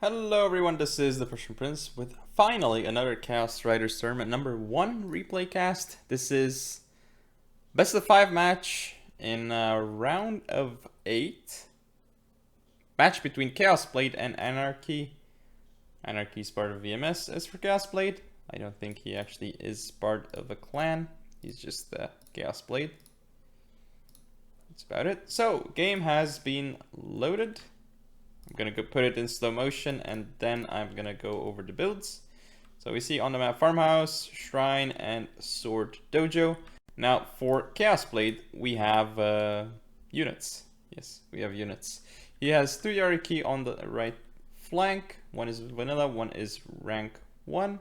Hello everyone, this is the Prussian Prince with finally another Chaos Riders Tournament number 1 replay cast. This is best of 5 match in a round of 8. Match between Chaos Blade and Anarchy. Anarchy is part of VMS. As for Chaos Blade, I don't think he actually is part of a clan. He's just the Chaos Blade. That's about it. So, game has been loaded. I'm gonna go put it in slow motion and then I'm gonna go over the builds. So we see on the map Farmhouse, Shrine, and Sword Dojo. Now for Chaos Blade, we have units. Yes, we have units. He has 2 Yariki on the right flank. One is vanilla, one is rank 1.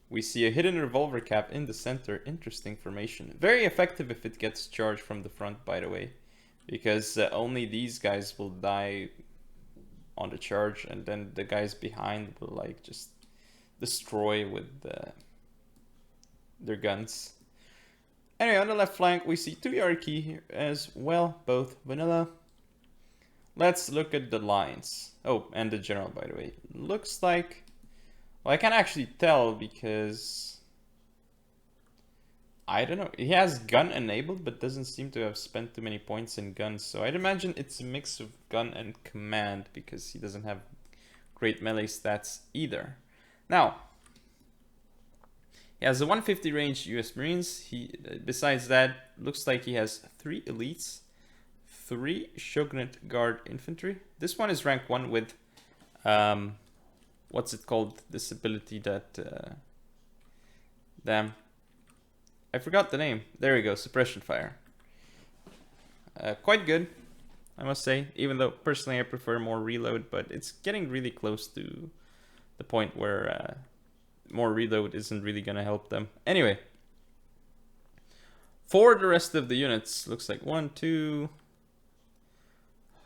We see a hidden revolver cap in the center. Interesting formation. Very effective if it gets charged from the front, by the way. Because only these guys will die on the charge, and then the guys behind will like just destroy with their guns. Anyway, on the left flank we see 2 Yariki here as well, both vanilla. Let's look at the lines. Oh, and the general, by the way. Looks like, well, I can't actually tell because I don't know. He has gun enabled, but doesn't seem to have spent too many points in guns. So I'd imagine it's a mix of gun and command because he doesn't have great melee stats either. Now, he has a 150 range US Marines. Besides that, looks like he has 3 elites, 3 Shogunate Guard infantry. This one is rank 1 with, what's it called? This ability that, damn. I forgot the name. There we go, Suppression Fire. Quite good, I must say, even though personally I prefer more reload, but it's getting really close to the point where more reload isn't really gonna help them. Anyway, for the rest of the units, looks like 1, 2,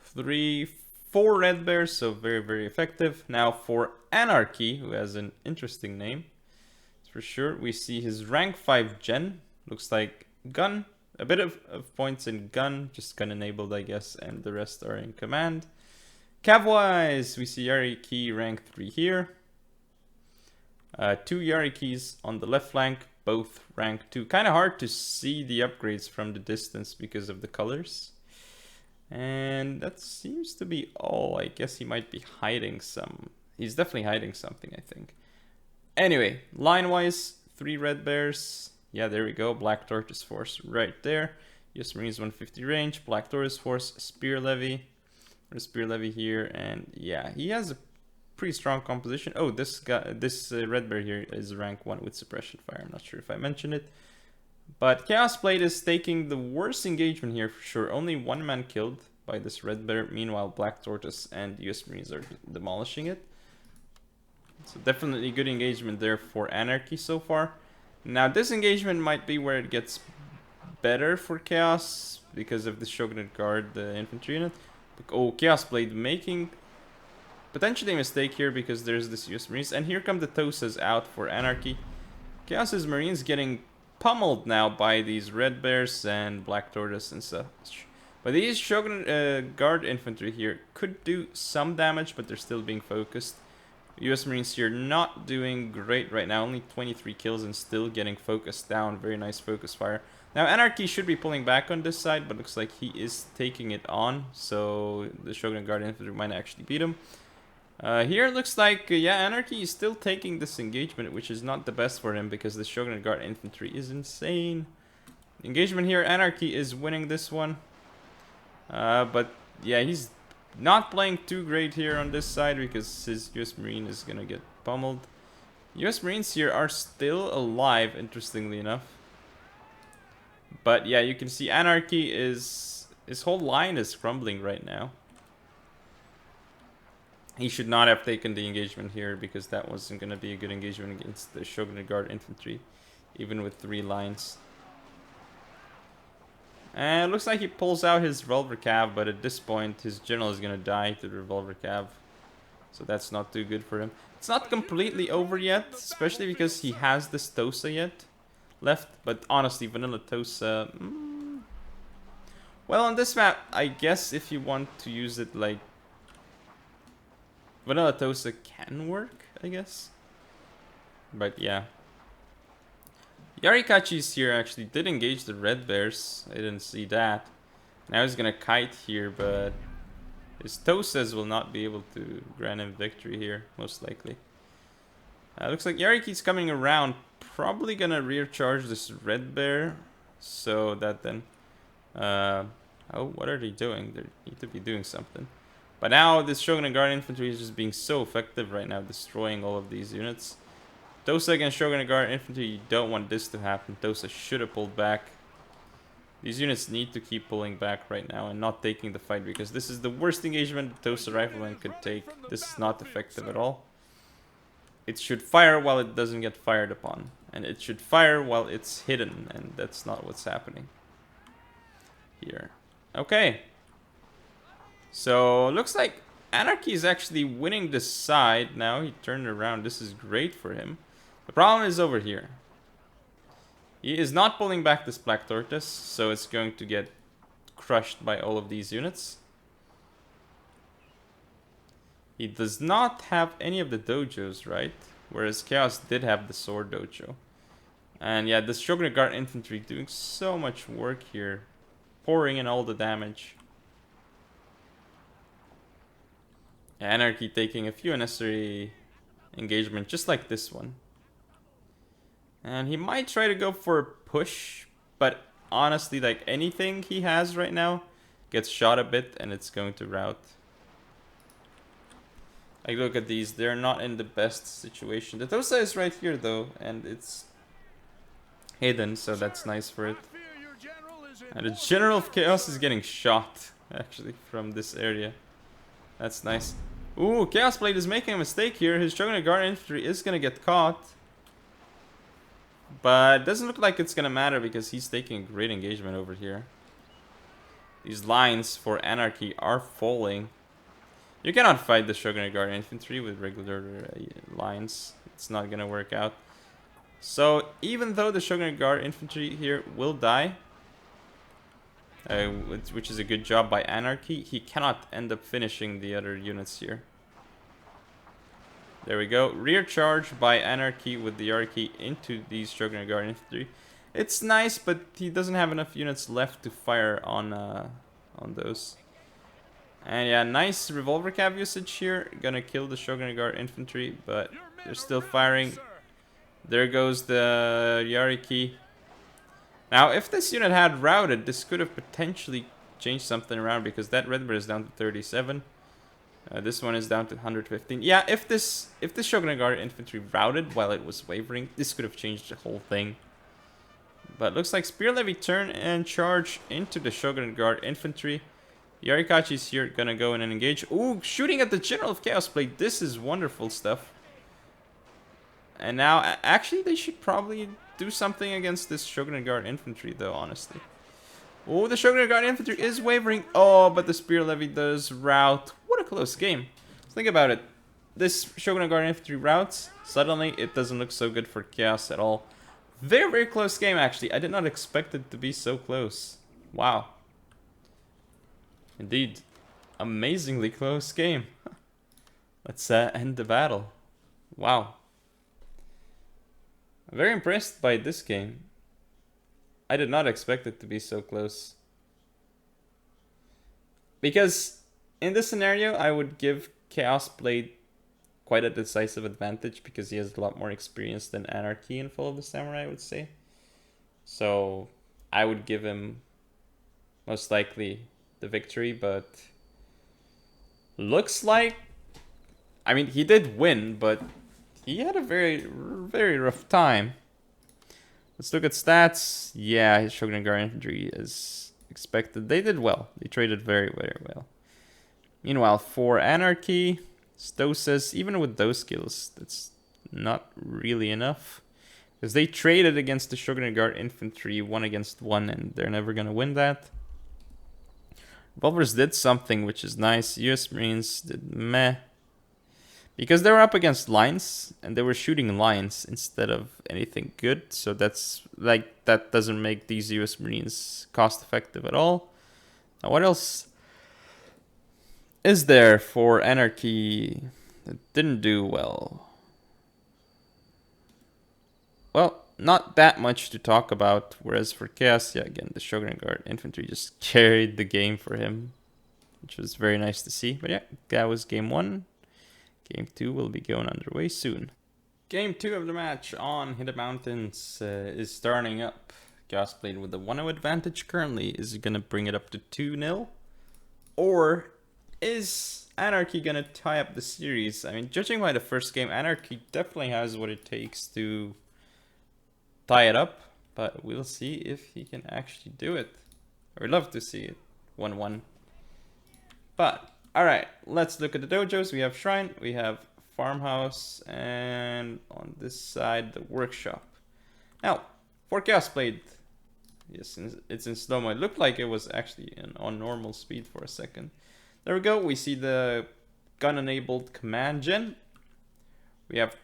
3, 4 red bears, so very, very effective. Now for Anarchy, who has an interesting name, for sure, we see his rank 5 gen. Looks like gun, a bit of points in gun, just gun enabled, I guess, and the rest are in command. Cav-wise, we see Yariki rank 3 here. 2 Yarikis on the left flank, both rank 2. Kind of hard to see the upgrades from the distance because of the colors. And that seems to be all. I guess he might be hiding some. He's definitely hiding something, I think. Anyway, line-wise, 3 red bears. Yeah, there we go. Black Tortoise Force right there. US Marines 150 range. Black Tortoise Force, Spear Levy. There's Spear Levy here, and yeah, he has a pretty strong composition. Oh, this guy, this red bear here is rank 1 with Suppression Fire. I'm not sure if I mentioned it. But Chaos Blade is taking the worst engagement here for sure. Only 1 man killed by this red bear. Meanwhile, Black Tortoise and US Marines are demolishing it. So definitely good engagement there for Anarchy so far. Now this engagement might be where it gets better for Chaos because of the Shogunate Guard, the infantry unit. Oh, Chaos Blade making potentially a mistake here because there's this US Marines. And here come the Tosas out for Anarchy. Chaos's Marines getting pummeled now by these Red Bears and Black Tortoise and such. But these Shogunate Guard infantry here could do some damage, but they're still being focused. US Marines here not doing great right now, only 23 kills and still getting focused down. Very nice focus fire. Now Anarchy should be pulling back on this side, but looks like he is taking it on, so the Shogunate Guard infantry might actually beat him. Here it looks like, yeah, Anarchy is still taking this engagement, which is not the best for him because the Shogunate Guard infantry is insane. Engagement here, Anarchy is winning this one. But yeah, he's not playing too great here on this side because his US Marine is gonna get pummeled. US Marines here are still alive, interestingly enough. But yeah, you can see Anarchy is... his whole line is crumbling right now. He should not have taken the engagement here because that wasn't gonna be a good engagement against the Shogunate Guard infantry, even with 3 lines. And it looks like he pulls out his revolver cav, but at this point his general is gonna die to the revolver cav. So that's not too good for him. It's not completely over yet, especially because he has this Tosa yet left. But honestly, vanilla Tosa... well, on this map, I guess if you want to use it like Vanilla Tosa can work, I guess. But yeah. Yarikachi's here actually did engage the red bears. I didn't see that. Now he's gonna kite here, but his Tosas will not be able to grant him victory here, most likely. Looks like Yariki's coming around. Probably gonna rear charge this red bear. So that then... oh, what are they doing? They need to be doing something. But now this Shogun Guard infantry is just being so effective right now, destroying all of these units. Tosa against Shogun Guard infantry, you don't want this to happen. Tosa should have pulled back. These units need to keep pulling back right now and not taking the fight, because this is the worst engagement the Tosa rifleman could take. This is not effective at all. It should fire while it doesn't get fired upon. And it should fire while it's hidden, and that's not what's happening here. Okay. So, looks like Anarchy is actually winning this side now. He turned around. This is great for him. The problem is over here. He is not pulling back this Black Tortoise, so it's going to get crushed by all of these units. He does not have any of the dojos, right? Whereas Chaos did have the sword dojo. And yeah, this Shogun Guard infantry doing so much work here. Pouring in all the damage. Anarchy taking a few unnecessary engagement, just like this one. And he might try to go for a push, but honestly, like anything he has right now gets shot a bit and it's going to rout. Like, look at these, they're not in the best situation. The Tosa is right here though, and it's hidden, so that's nice for it. And the General of Chaos is getting shot, actually, from this area. That's nice. Ooh, Chaos Blade is making a mistake here. His Shogun Guard infantry is gonna get caught. But it doesn't look like it's gonna matter because he's taking a great engagement over here. These lines for Anarchy are falling. You cannot fight the Shogun Guard infantry with regular lines. It's not gonna work out. So even though the Shogun Guard infantry here will die, which is a good job by Anarchy, he cannot end up finishing the other units here. There we go. Rear charge by Anarchy with the Yariki into these Shogun Guard infantry. It's nice, but he doesn't have enough units left to fire on those. And yeah, nice revolver cav usage here. Gonna kill the Shogun Guard infantry, but they're still firing. There goes the Yariki. Now, if this unit had routed, this could have potentially changed something around, because that red bear is down to 37. This one is down to 115. Yeah, if this Shogun Guard infantry routed while it was wavering, this could have changed the whole thing. But looks like Spear Levy turn and charge into the Shogun Guard infantry. Yarikachi's here, gonna go in and engage. Ooh, shooting at the General of Chaos Blade. This is wonderful stuff. And now, actually, they should probably do something against this Shogun Guard infantry, though, honestly. Oh, the Shogun Guard infantry is wavering. Oh, but the Spear Levy does rout. What a close game. Think about it. This Shogun Guard infantry routes. Suddenly, it doesn't look so good for Chaos at all. Very, very close game, actually. I did not expect it to be so close. Wow. Indeed. Amazingly close game. Let's end the battle. Wow. I'm very impressed by this game. I did not expect it to be so close. Because in this scenario, I would give Chaos Blade quite a decisive advantage, because he has a lot more experience than Anarchy in Fall of the Samurai, I would say. So I would give him most likely the victory, but looks like, I mean, he did win, but he had a very, very rough time. Let's look at stats. Yeah, his Shogun Guard infantry is expected. They did well. They traded very, very well. Meanwhile, for Anarchy, Stosas, even with those skills, that's not really enough. Because they traded against the Shogun Guard infantry 1 against 1, and they're never going to win that. Revolvers did something which is nice. US Marines did meh. Because they were up against lines, and they were shooting lines instead of anything good. So that's, like, that doesn't make these US Marines cost effective at all. Now what else is there for Anarchy? It didn't do well. Well, not that much to talk about. Whereas for Chaos, yeah, again, the Shogun Guard infantry just carried the game for him, which was very nice to see. But yeah, that was game 1. Game 2 will be going underway soon. Game 2 of the match on Hidden Mountains is starting up. Chaos Blade with the 1-0 advantage currently. Is it going to bring it up to 2-0? Or is Anarchy going to tie up the series? I mean, judging by the first game, Anarchy definitely has what it takes to tie it up. But we'll see if he can actually do it. I would love to see it 1-1. But, alright, let's look at the dojos. We have Shrine, we have Farmhouse, and on this side, the Workshop. Now, for Chaos Blade, yes, it's in slow-mo. It looked like it was actually on normal speed for a second. There we go. We see the gun-enabled command gen. We have,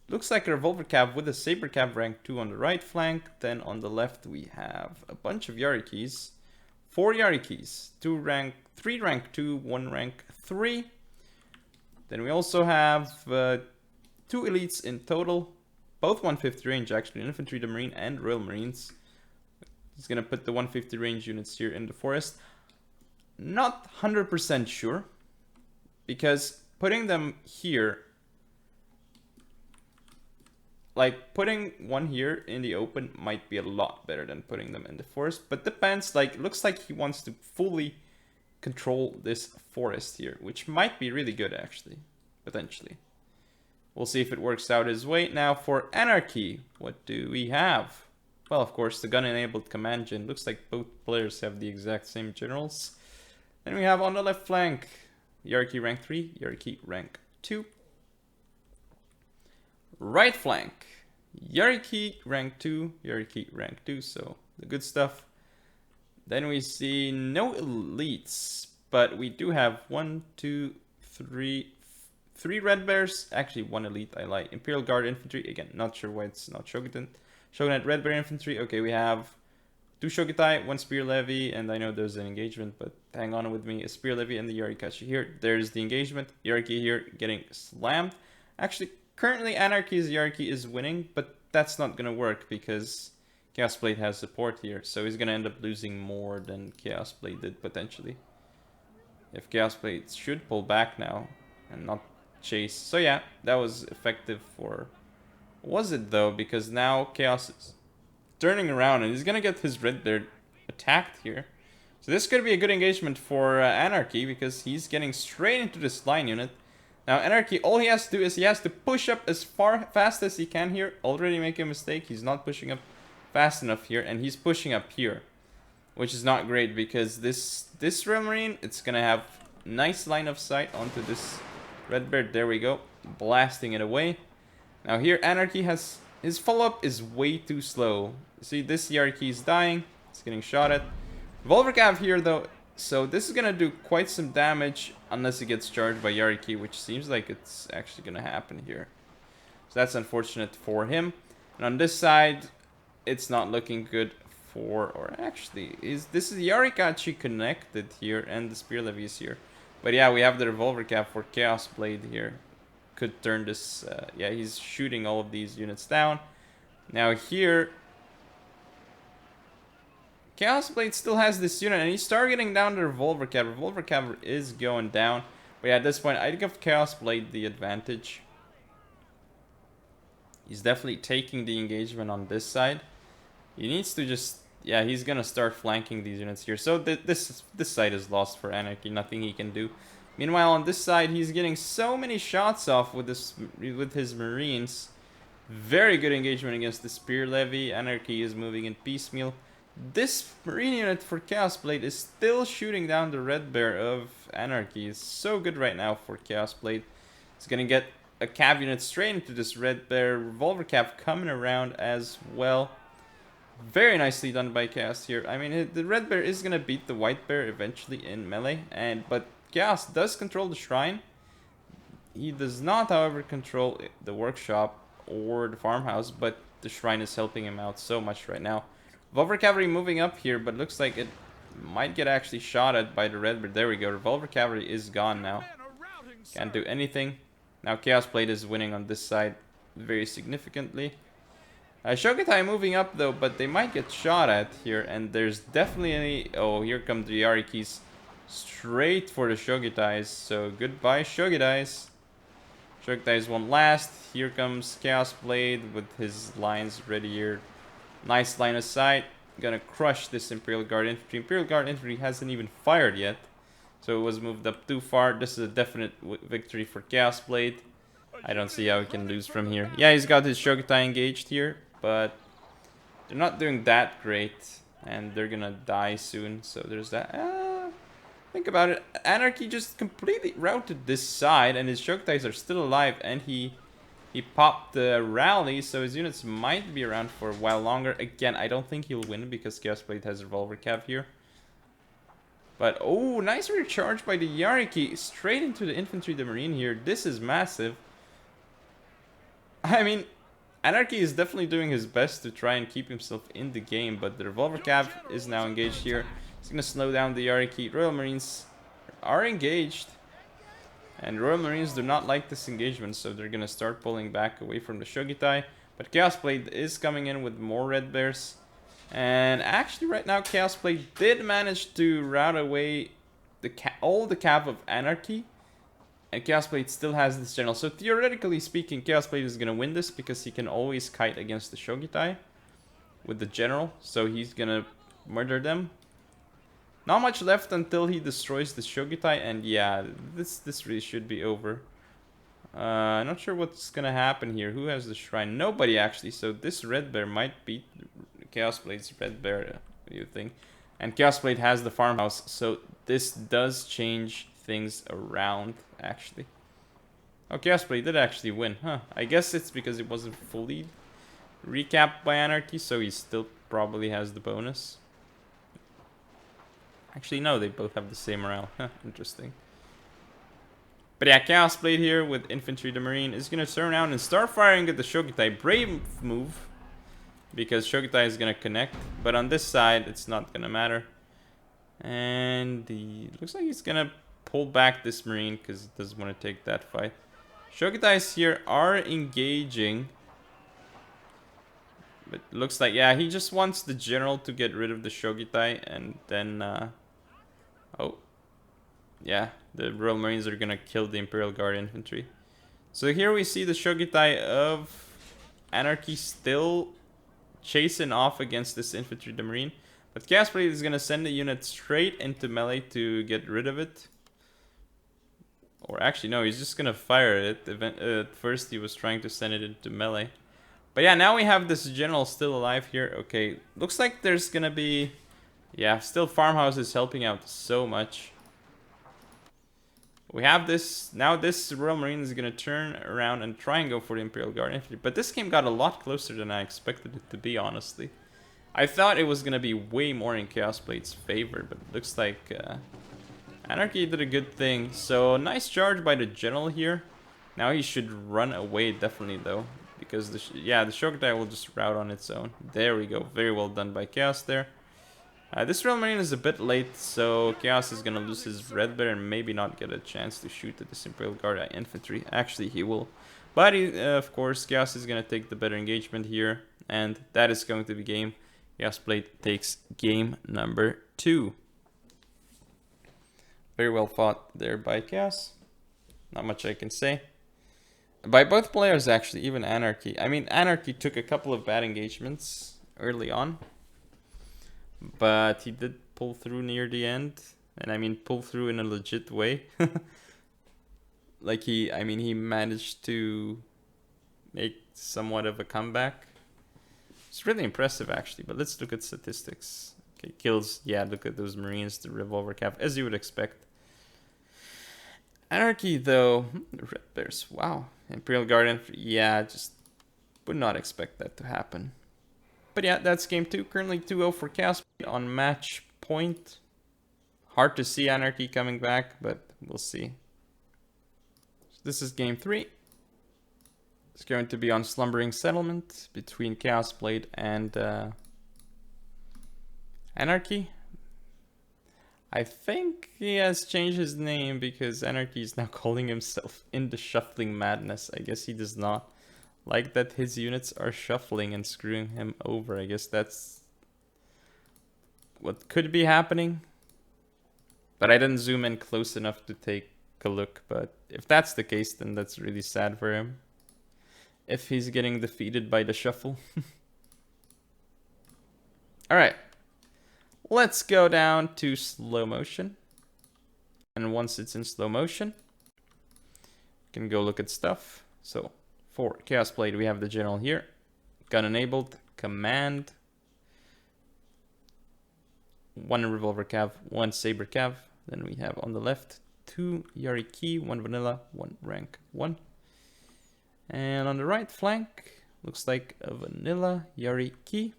looks like a Revolver Cav with a Saber Cav rank 2 on the right flank. Then on the left, we have a bunch of Yarikis. 4 Yarikis, 3 rank 2, 1 rank 3. Then we also have 2 elites in total, both 150 range actually, Infantry, the Marine, and Royal Marines. He's gonna put the 150 range units here in the forest. Not 100% sure, because putting them here, like putting one here in the open might be a lot better than putting them in the forest, but depends. Like, looks like he wants to fully control this forest here, which might be really good actually, potentially. We'll see if it works out his way. Now for Anarchy, what do we have? Well, of course, the gun-enabled command gen. Looks like both players have the exact same generals. Then we have on the left flank, Yariki rank 3, Yariki rank 2. Right flank, Yariki rank 2, Yariki rank 2, so the good stuff. Then we see no elites, but we do have 3 red bears. Actually, 1 elite, I like. Imperial Guard infantry, again, not sure why it's not Shogunate red bear infantry. Okay, we have 2 Shogitai, 1 spear levy, and I know there's an engagement, but hang on with me. A spear levy and the Yarikashi here. There's the engagement. Yariki here getting slammed. Actually, currently Anarchy's Yariki is winning, but that's not gonna work because Chaos Blade has support here, so he's gonna end up losing more than Chaos Blade did potentially. If Chaos Blade should pull back now and not chase. So yeah, that was effective for... Was it though? Because now Chaos is turning around and he's gonna get his red bear attacked here. So this could be a good engagement for Anarchy because he's getting straight into this line unit. Now Anarchy, all he has to do is he has to push up as fast as he can here. Already making a mistake. He's not pushing up fast enough here, and he's pushing up here, which is not great because this Royal Marine, it's gonna have nice line of sight onto this red bear. There we go, blasting it away. Now here Anarchy has his follow-up is way too slow. See, this Yariki is dying. It's getting shot at. Revolver Cav here though, so this is gonna do quite some damage unless it gets charged by Yariki, which seems like it's actually gonna happen here. So that's unfortunate for him. And on this side, it's not looking good for, or actually, this is Yarikachi connected here and the spear levy is here. But yeah, we have the Revolver Cav for Chaos Blade here. Could turn this, yeah, he's shooting all of these units down. Now here, Chaos Blade still has this unit and he's targeting down the Revolver Cav. Revolver Cav is going down. But yeah, at this point, I'd give Chaos Blade the advantage. He's definitely taking the engagement on this side. He needs to just, yeah, he's gonna start flanking these units here. So this side is lost for Anarchy, nothing he can do. Meanwhile, on this side, he's getting so many shots off with his Marines. Very good engagement against the Spear Levy. Anarchy is moving in piecemeal. This Marine unit for Chaos Blade is still shooting down the Red Bear of Anarchy. It's so good right now for Chaos Blade. He's gonna get a Cav unit straight into this Red Bear. Revolver Cav coming around as well. Very nicely done by Chaos here. I mean, the Red Bear is gonna beat the White Bear eventually in melee, but Chaos does control the Shrine. He does not, however, control the Workshop or the Farmhouse, but the Shrine is helping him out so much right now. Revolver Cavalry moving up here, but looks like it might get actually shot at by the Red Bear. There we go. Revolver Cavalry is gone now. Can't do anything. Now Chaos Blade is winning on this side very significantly. Shogitai moving up though, but they might get shot at here, and there's definitely any... Oh, here come the Yarikis straight for the Shogitais, so goodbye Shogitais. Shogitais won't last. Here comes Chaos Blade with his lines ready here. Nice line of sight. Gonna crush this Imperial Guard Infantry. Imperial Guard Infantry hasn't even fired yet, so it was moved up too far. This is a definite victory for Chaos Blade. I don't see how he can lose from here. Yeah, he's got his Shogitai engaged here, but they're not doing that great, and they're gonna die soon, so there's that. Think about it. Anarchy just completely routed this side, and his Shogitais are still alive, and he popped the rally, so his units might be around for a while longer. Again, I don't think he'll win because Chaos Blade has Revolver Cav here. But, oh, nice recharge by the Yariki. Straight into the Infantry, the Marine here. This is massive. I mean, Anarchy is definitely doing his best to try and keep himself in the game, but the Revolver Cav is now engaged here. It's going to slow down the Yariki. Royal Marines are engaged, and Royal Marines do not like this engagement, so they're going to start pulling back away from the Shogitai. But Chaos Blade is coming in with more Red Bears, and actually right now Chaos Blade did manage to rout away all the Cav of Anarchy. And Chaos Blade still has this general. So theoretically speaking, Chaos Blade is going to win this because he can always kite against the Shogitai with the general. So he's going to murder them. Not much left until he destroys the Shogitai. And yeah, this really should be over. Not sure what's going to happen here. Who has the shrine? Nobody actually. So this Red Bear might beat Chaos Blade's Red Bear, you think. And Chaos Blade has the farmhouse. So this does change things around, actually. Oh, Chaos Blade did actually win, huh? I guess it's because it wasn't fully recapped by Anarchy, so he still probably has the bonus. Actually, no, they both have the same morale. Huh, interesting. But yeah, Chaos Blade here with Infantry the Marine is going to turn around and start firing at the Shogitai. Brave move, because Shogitai is going to connect. But on this side, it's not going to matter. And looks like he's going to pull back this Marine because he doesn't want to take that fight. Shogitais here are engaging. But looks like, yeah, he just wants the general to get rid of the Shogitai, and then, oh, yeah, the Royal Marines are gonna kill the Imperial Guard Infantry. So here we see the Shogitai of Anarchy still chasing off against this Infantry the Marine. But Chaos Blade is gonna send the unit straight into melee to get rid of it. Or actually, no, he's just gonna fire it. At first, he was trying to send it into melee. But yeah, now we have this general still alive here. Okay, looks like there's gonna be... Yeah, still farmhouse is helping out so much. We have this... Now this Royal Marine is gonna turn around and try and go for the Imperial Guard Infantry. But this game got a lot closer than I expected it to be, honestly. I thought it was gonna be way more in Chaos Blade's favor, but it looks like... Anarchy did a good thing. So, nice charge by the general here. Now he should run away, definitely, though. Because, the Shogitai will just rout on its own. There we go. Very well done by Chaos there. This Royal Marine is a bit late, so Chaos is going to lose his Red Bear and maybe not get a chance to shoot at this Imperial Guard Infantry. Actually, he will. But, of course, Chaos is going to take the better engagement here. And that is going to be game. Chaos Blade takes game number 2. Very well fought there by Chaos. Not much I can say. By both players, actually, even Anarchy. I mean, Anarchy took a couple of bad engagements early on. But he did pull through near the end. And I mean, pull through in a legit way. Like he managed to make somewhat of a comeback. It's really impressive, actually. But let's look at statistics. Okay, kills. Yeah, look at those Marines, the Revolver Cav, as you would expect. Anarchy, though, Red Bears, wow. Imperial Guard, yeah, just would not expect that to happen. But yeah, that's game 2. Currently 2-0 for Chaos on match point. Hard to see Anarchy coming back, but we'll see. This is game 3. It's going to be on Slumbering Settlement between Chaos Blade and Anarchy. I think he has changed his name because Anarchy is now calling himself in the Shuffling Madness. I guess he does not like that his units are shuffling and screwing him over. I guess that's what could be happening. But I didn't zoom in close enough to take a look. But if that's the case, then that's really sad for him. If he's getting defeated by the shuffle. Alright. Let's go down to slow motion. And once it's in slow motion, you can go look at stuff. So, for Chaos Blade, we have the general here. Gun enabled, command. 1 revolver cav, 1 saber cav. Then we have on the left 2 Yari key, 1 vanilla, 1 rank 1. And on the right flank, looks like a vanilla Yari key.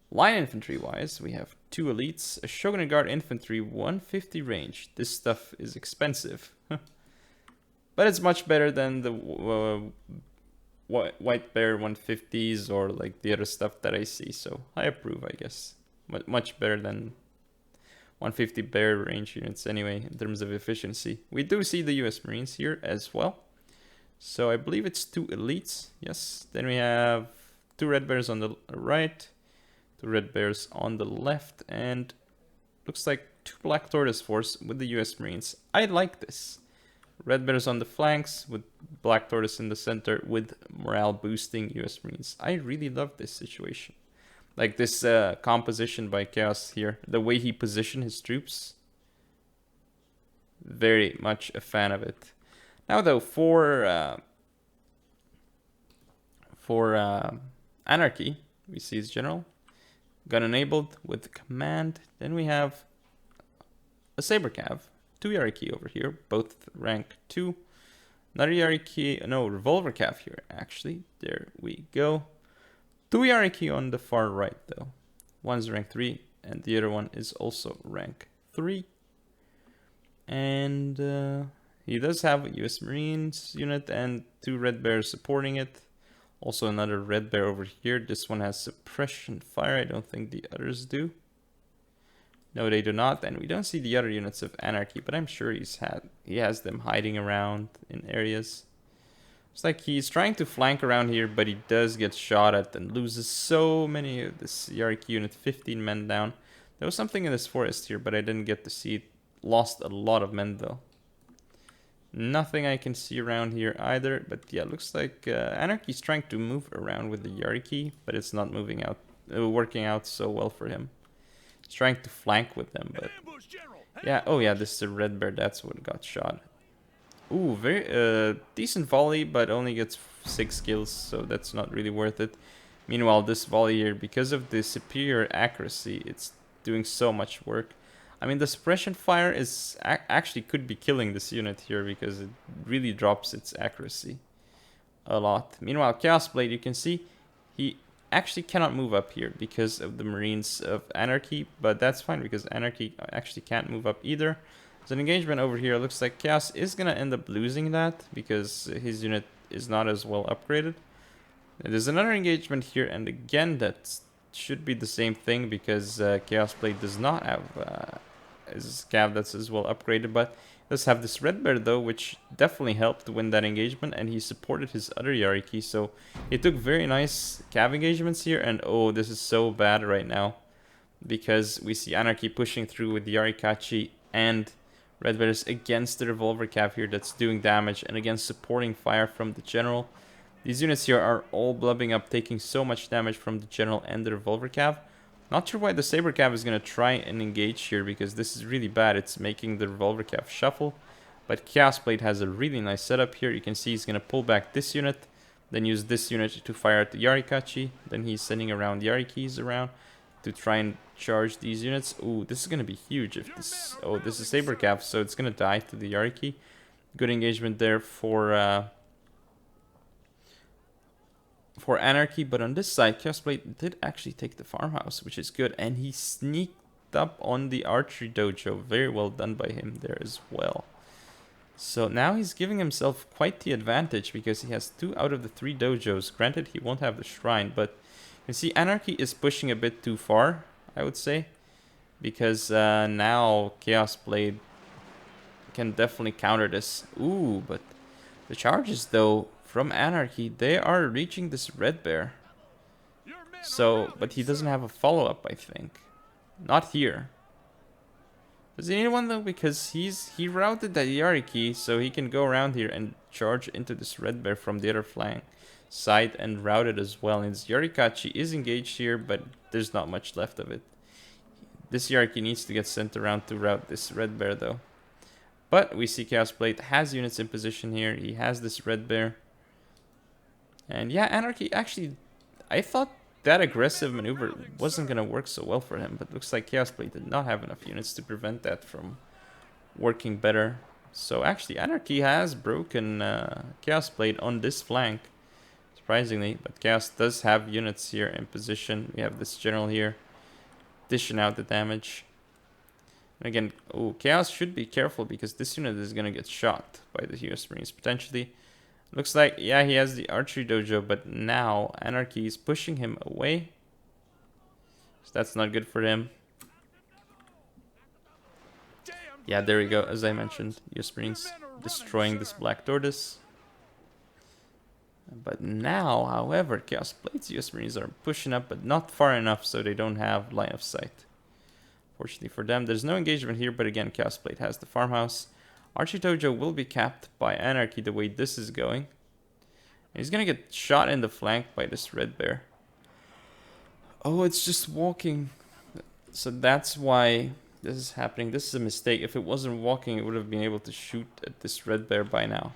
Line infantry wise, we have 2 elites, a Shogunate Guard infantry, 150 range. This stuff is expensive. But it's much better than the White Bear 150s or like the other stuff that I see. So I approve, I guess. Much better than 150 bear range units anyway, in terms of efficiency. We do see the US Marines here as well. So I believe it's 2 elites. Yes. Then we have 2 red bears on the right, 2 red bears on the left, and looks like 2 black tortoise force with the US Marines. I like this. Red bears on the flanks with black tortoise in the center with morale boosting US Marines. I really love this situation. Like this composition by Chaos here. The way he positioned his troops. Very much a fan of it. Now though, for Anarchy, we see his general. Gun enabled with command. Then we have a saber cav. 2 Yariki over here, both rank 2. Another Yariki, no, revolver cav here actually. There we go. 2 Yariki on the far right though. One's rank 3 and the other one is also rank 3. And he does have a US Marines unit and 2 red bears supporting it. Also another red bear over here. This one has suppression fire. I don't think the others do. No, they do not. And we don't see the other units of Anarchy, but I'm sure he has them hiding around in areas. It's like he's trying to flank around here, but he does get shot at and loses so many of this Yariki unit. 15 men down. There was something in this forest here, but I didn't get to see it. Lost a lot of men though. Nothing I can see around here either, but yeah, looks like Anarchy's trying to move around with the Yariki, but it's not working out so well for him. He's trying to flank with them, but yeah, oh yeah, this is a red bear, that's what got shot. Ooh, very decent volley, but only gets 6 kills, so that's not really worth it. Meanwhile, this volley here, because of the superior accuracy, it's doing so much work. I mean, the suppression fire is actually could be killing this unit here because it really drops its accuracy a lot. Meanwhile, Chaos Blade, you can see he actually cannot move up here because of the Marines of Anarchy, but that's fine because Anarchy actually can't move up either. There's an engagement over here. It looks like Chaos is going to end up losing that because his unit is not as well upgraded. There's another engagement here, and again, that should be the same thing because Chaos Blade does not have his cav that's as well upgraded, but does have this red bear though, which definitely helped win that engagement, and he supported his other Yariki, so he took very nice cav engagements here. And oh, this is so bad right now because we see Anarchy pushing through with the Yarikachi and red bears against the revolver cav here that's doing damage, and again supporting fire from the general. These units here are all blubbing up, taking so much damage from the general and the revolver cav. Not sure why the saber cav is going to try and engage here because this is really bad. It's making the revolver cav shuffle. But Chaos Blade has a really nice setup here. You can see he's going to pull back this unit, then use this unit to fire at the Yarikachi. Then he's sending around Yarikis around to try and charge these units. Ooh, this is going to be huge if this... Oh, this is saber cav, so it's going to die to the Yariki. Good engagement there for Anarchy, but on this side, Chaos Blade did actually take the farmhouse, which is good, and he sneaked up on the archery dojo. Very well done by him there as well. So now he's giving himself quite the advantage because he has 2 out of the 3 dojos. Granted, he won't have the shrine, but you see Anarchy is pushing a bit too far, I would say. because now Chaos Blade can definitely counter this. Ooh, but the charges though from Anarchy, they are reaching this Red Bear. So, but he doesn't have a follow-up, I think. Not here. Does he need one though? Because he routed that Yariki, so he can go around here and charge into this Red Bear from the other flank side and route it as well. And his Yarikachi is engaged here, but there's not much left of it. This Yariki needs to get sent around to route this Red Bear though. But we see Chaos Blade has units in position here. He has this Red Bear. And yeah, Anarchy actually, I thought that aggressive maneuver wasn't going to work so well for him, but looks like Chaos Blade did not have enough units to prevent that from working better. So actually, Anarchy has broken Chaos Blade on this flank, surprisingly, but Chaos does have units here in position. We have this general here, dishing out the damage. And again, Chaos should be careful because this unit is going to get shot by the US Marines potentially. Looks like, yeah, he has the archery dojo, but now Anarchy is pushing him away. So that's not good for him. Yeah, there we go, as I mentioned. US Marines destroying this Black Tortoise. But now, however, Chaos Blade's US Marines are pushing up, but not far enough so they don't have line of sight. Fortunately for them, there's no engagement here, but again, Chaos Blade has the farmhouse. Archie Dojo will be capped by Anarchy the way this is going. And he's gonna get shot in the flank by this Red Bear. Oh, it's just walking. So that's why this is happening. This is a mistake. If it wasn't walking, it would have been able to shoot at this Red Bear by now.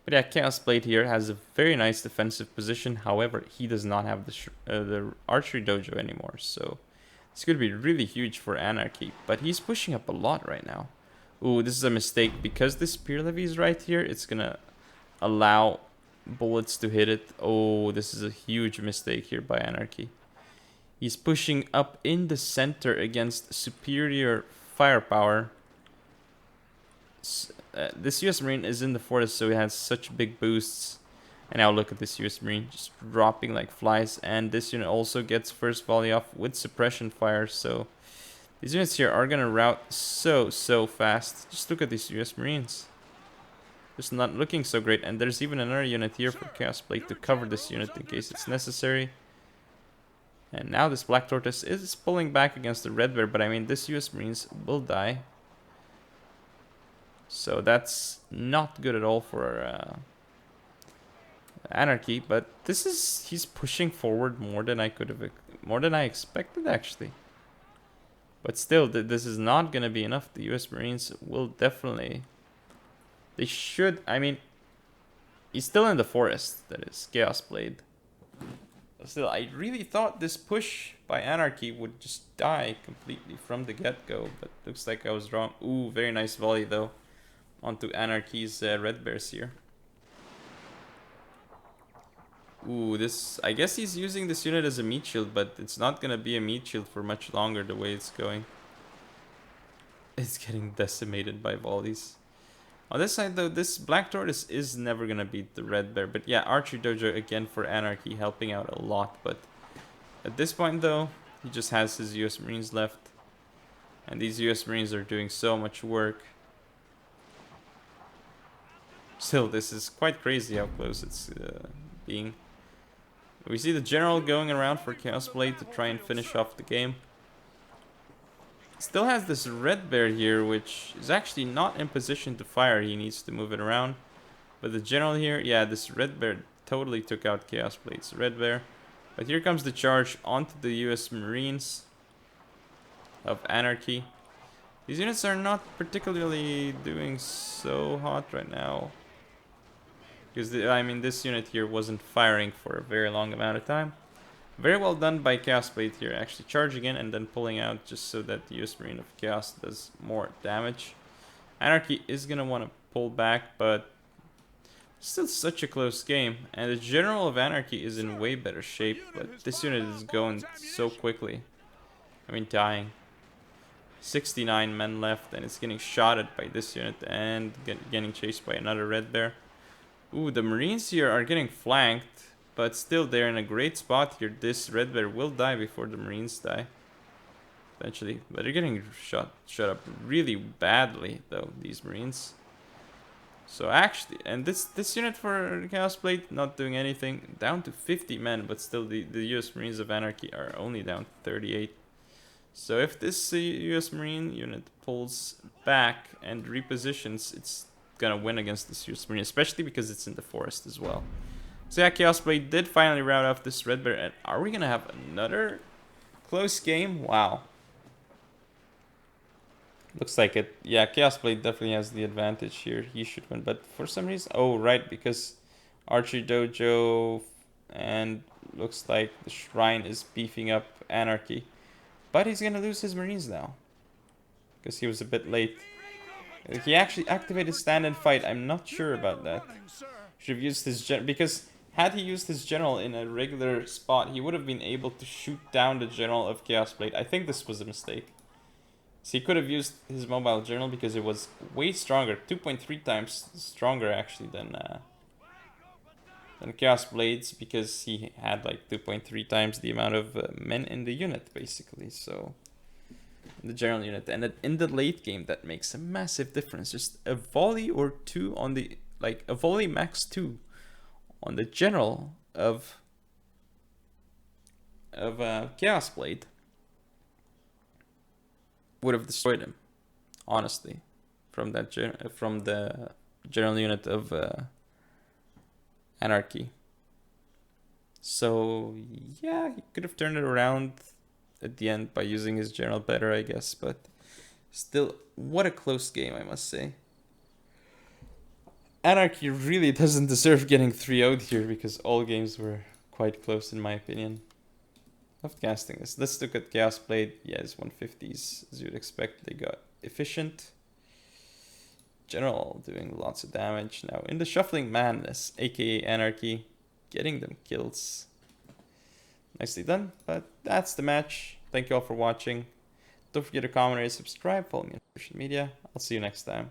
But yeah, Chaos Blade here has a very nice defensive position. However, he does not have the Archery Dojo anymore. So it's going to be really huge for Anarchy. But he's pushing up a lot right now. Ooh, this is a mistake. Because this Spear Levy is right here, it's going to allow bullets to hit it. Oh, this is a huge mistake here by Anarchy. He's pushing up in the center against superior firepower. This US Marine is in the forest, so he has such big boosts. And now look at this US Marine just dropping like flies. And this unit also gets first volley off with suppression fire. So these units here are going to route so fast. Just look at these US Marines. Just not looking so great. And there's even another unit here for Chaos Blade to cover this unit in case it's necessary. And now this Black Tortoise is pulling back against the Red Bear. But I mean, this US Marines will die. So that's not good at all for Anarchy, but he's pushing forward more than I expected actually. But still, this is not gonna be enough. The US Marines will definitely, I mean, he's still in the forest, that is, Chaos Blade. But still, I really thought this push by Anarchy would just die completely from the get-go, but looks like I was wrong. Ooh, very nice volley though, onto Anarchy's Red Bears here. Ooh, I guess he's using this unit as a meat shield, but it's not gonna be a meat shield for much longer the way it's going. It's getting decimated by volleys. On this side though, this Black Tortoise is never gonna beat the Red Bear. But yeah, Archery Dojo again for Anarchy, helping out a lot. But at this point though, he just has his US Marines left. And these US Marines are doing so much work. Still, this is quite crazy how close it's being. We see the general going around for Chaos Blade to try and finish off the game. Still has this Red Bear here, which is actually not in position to fire. He needs to move it around. But the general here, yeah, this Red Bear totally took out Chaos Blade's Red Bear. But here comes the charge onto the US Marines of Anarchy. These units are not particularly doing so hot right now. Because, I mean, this unit here wasn't firing for a very long amount of time. Very well done by Chaos Blade here, actually charging in and then pulling out just so that the US Marine of Chaos does more damage. Anarchy is going to want to pull back, but still such a close game. And the General of Anarchy is in way better shape, but this unit is going so quickly. I mean, dying. 69 men left, and it's getting shot at by this unit and getting chased by another Red Bear. Ooh, the Marines here are getting flanked, but still they're in a great spot here. This Red Bear will die before the Marines die. eventually. But they're getting shut up really badly, though, these Marines. So actually, and this unit for Chaos Blade not doing anything, down to 50 men, but still the US Marines of Anarchy are only down to 38. So if this US Marine unit pulls back and repositions, it's gonna win against this US Marine, especially because it's in the forest as well. So yeah, Chaos Blade did finally rout off this Red Bear, and are we gonna have another close game? Wow. Looks like it. Yeah, Chaos Blade definitely has the advantage here. He should win, but for some reason... Oh, right, because Archery Dojo and looks like the Shrine is beefing up Anarchy. But he's gonna lose his Marines now. Because he was a bit late. He actually activated stand and fight. I'm not sure about that. Should have used his because had he used his general in a regular spot, he would have been able to shoot down the general of Chaos Blade. I think this was a mistake. So he could have used his mobile general because it was way stronger, 2.3 times stronger actually than Chaos Blades, because he had like 2.3 times the amount of men in the unit basically. So the general unit, and in the late game that makes a massive difference. Just a volley or two on the a volley max 2 on the general of Chaos Blade would have destroyed him, honestly, from that from the general unit of Anarchy. So yeah, he could have turned it around at the end by using his general better, I guess, but still, what a close game, I must say. Anarchy really doesn't deserve getting 3-0'd here, because all games were quite close in my opinion. Loved casting this. Let's look at Chaos Blade. Yeah, it's 150s, as you'd expect. They got efficient. General doing lots of damage. Now, in the Shuffling Madness, aka Anarchy, getting them kills. Nicely done, but that's the match. Thank you all for watching. Don't forget to comment, rate, subscribe, follow me on social media. I'll see you next time.